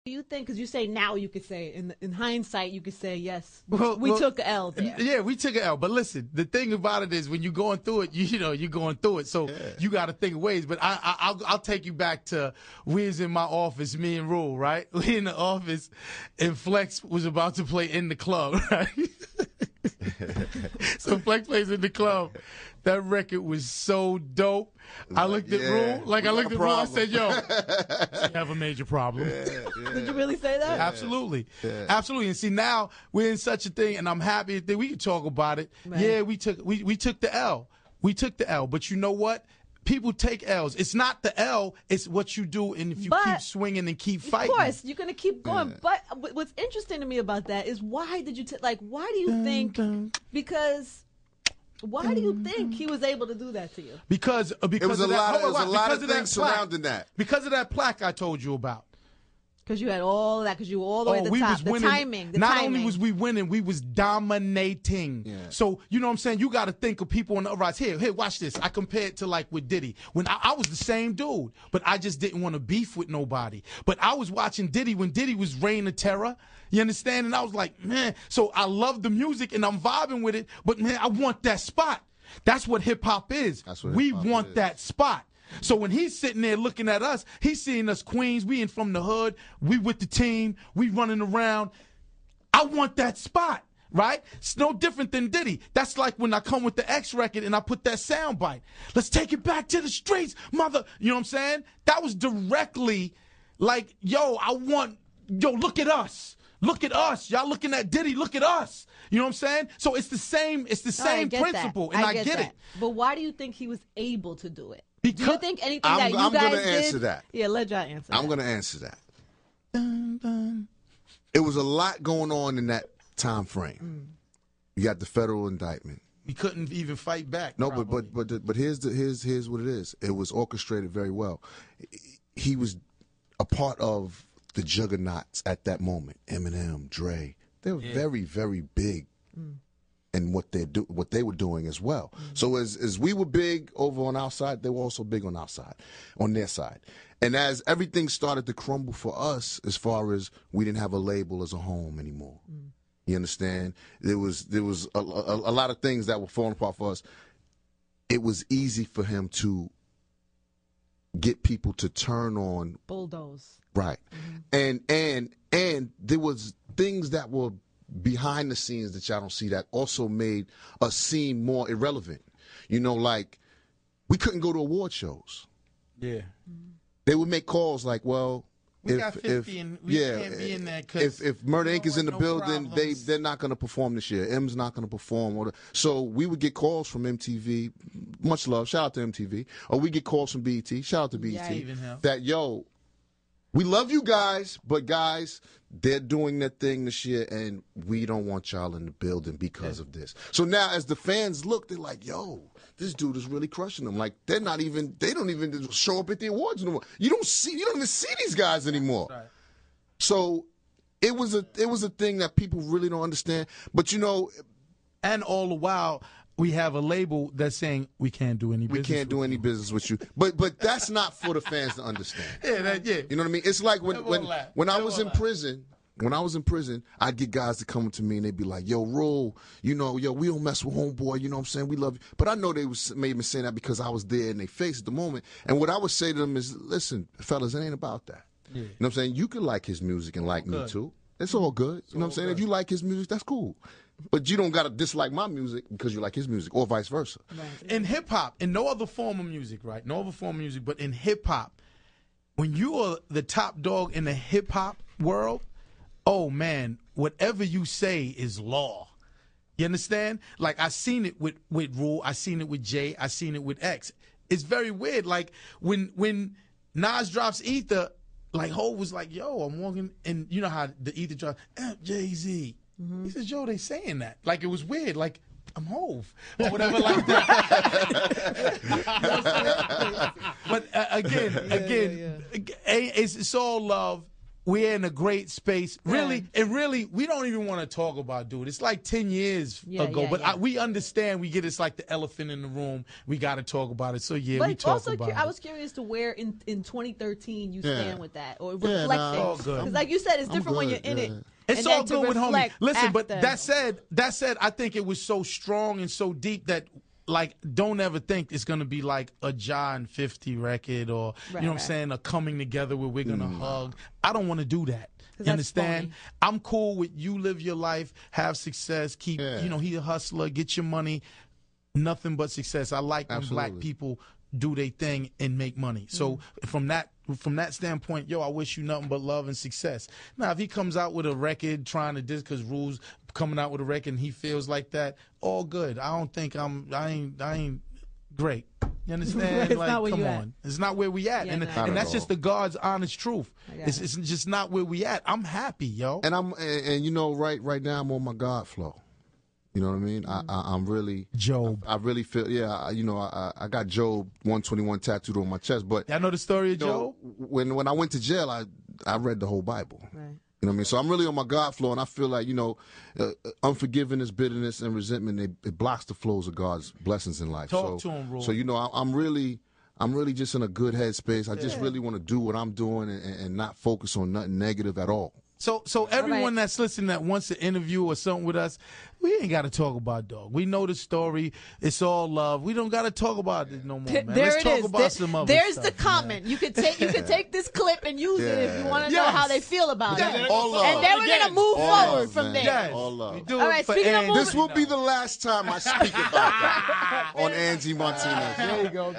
Do you think, because you say now you could say, in hindsight, you could say, yes, Well, we took an L there. Yeah, we took an L. But listen, the thing about it is when you're going through it, you're going through it. So you got to think of ways. But I'll take you back to we was in my office, me and Rule, right? We in the office, and Flex was about to play in the club, right? So Flex plays in the club. That record was so dope. I looked at Rule, I said, yo, you have a major problem. Did you really say that? Absolutely. Absolutely. And see, now we're in such a thing, and I'm happy that we can talk about it. Right. Yeah, we took the L. We took the L. But you know what? People take L's. It's not the L, it's what you do, and if you keep swinging and keep fighting. Of course, you're going to keep going. Yeah. But what's interesting to me about that is why did you why do you think, why do you think he was able to do that to you? Because it was a lot of things surrounding that. Because of that plaque I told you about. Because you had all that, because you were all the way at the top. The timing. Not only was we winning, we was dominating. Yeah. So, you know what I'm saying? You got to think of people on the rise. Here, watch this. I compare it to with Diddy. When I was the same dude, but I just didn't want to beef with nobody. But I was watching Diddy when Diddy was Reign of Terror. You understand? And I was like, man. So I love the music and I'm vibing with it. But, man, I want that spot. That's what hip-hop is. We want that spot. So when he's sitting there looking at us, he's seeing us Queens. We in from the hood. We with the team. We running around. I want that spot, right? It's no different than Diddy. That's like when I come with the X record and I put that sound bite. Let's take it back to the streets, mother. You know what I'm saying? That was directly like, yo, look at us. Look at us. Y'all looking at Diddy. Look at us. You know what I'm saying? So it's the same principle, and I get it. But why do you think he was able to do it? Because do you think anything that you guys did? I'm going to answer that. Yeah, let y'all answer that. I'm going to answer that. Dun, dun. It was a lot going on in that time frame. You got the federal indictment. We couldn't even fight back. No, but here's what it is. It was orchestrated very well. He was a part of the juggernauts at that moment. Eminem, Dre. They were very, very big. And what they were doing as well. So as we were big over on our side, they were also big on their side. And as everything started to crumble for us, as far as we didn't have a label as a home anymore, you understand? There was a lot of things that were falling apart for us. It was easy for him to get people to turn on bulldoze, right? And there was things that were behind the scenes that y'all don't see that also made us seem more irrelevant. You know, like we couldn't go to award shows. Yeah. They would make calls like, well, we got 50 and we can't be in there if Murder Inc. is in the building, they're not going to perform this year. M's not going to perform. So we would get calls from MTV. Much love. Shout out to MTV. Or we get calls from BET. Shout out to BET. Yeah, even him. That, yo, we love you guys, but guys, they're doing their thing this year, and we don't want y'all in the building because of this. So now, as the fans look, they're like, yo, this dude is really crushing them. Like, they don't even show up at the awards no more. You don't even see these guys anymore. Right. So it was a thing that people really don't understand. But you know, and all the while, we have a label that's saying we can't do any business. We can't do any business with you. But that's not for the fans to understand. Yeah. You know what I mean? It's like when I was in prison. When I was in prison, I'd get guys to come to me and they'd be like, yo, Roll, we don't mess with homeboy, you know what I'm saying? We love you. But I know they was maybe saying that because I was there in their face at the moment. And what I would say to them is, listen, fellas, it ain't about that. Yeah. You know what I'm saying? You can like his music and like me too. It's all good. You know what I'm saying? If you like his music, that's cool. But you don't got to dislike my music because you like his music, or vice versa. Right. In hip-hop, in no other form of music, right? No other form of music, but in hip-hop, when you are the top dog in the hip-hop world, oh, man, whatever you say is law. You understand? Like, I seen it with Rule. I seen it with Jay. I seen it with X. It's very weird. Like, when Nas drops Ether, like, Hov was like, yo, I'm walking, and you know how the Ether drops, Jay-Z. He says, yo, they saying that. Like, it was weird. Like, I'm Hov. Or whatever like that. But, again, it's all love. we're in a great space. Really, and really, we don't even want to talk about, dude. It's like 10 years ago, but we understand. We get it's like the elephant in the room. We got to talk about it. So yeah, but we talk about it. I was curious to where in 2013 you stand with that or reflecting. Because like you said, it's different when you're in it. It's all good with homie. Listen, but after. that said, I think it was so strong and so deep that, like, don't ever think it's going to be like a John 50 record or, you know what I'm saying, a coming together where we're going to hug. I don't want to do that. You understand? I'm cool with you live your life, have success, keep, you know, he a hustler, get your money, nothing but success. I like when black people do their thing and make money. So from that standpoint, yo, I wish you nothing but love and success. Now, if he comes out with a record trying to because Rules coming out with a record and he feels like that, all good. I don't think I ain't great. You understand? Like, come on. It's not where we at. And that's just the God's honest truth. It's just not where we at. I'm happy, yo. And you know, right now I'm on my God flow. You know what I mean? I'm really Job. I really feel you know, I got Job 121 tattooed on my chest. But y'all know the story of Job? When I went to jail, I read the whole Bible. Right. You know what I mean? So I'm really on my God flow, and I feel like, you know, unforgiveness, bitterness, and resentment, it blocks the flows of God's blessings in life. Talk to him, Rule. So, you know, I'm really just in a good headspace. I just really want to do what I'm doing and not focus on nothing negative at all. So everyone that's listening that wants to interview or something with us, we ain't got to talk about dog. We know the story. It's all love. We don't got to talk about it no more, man. Let's talk about some other There's stuff, the comment. Man. You can take this clip and use it if you want to know how they feel about it. All love. And then we're gonna move forward from there. Yes. All love. All right, speaking of moving, this will be the last time I speak about that on Angie Martinez. There you go.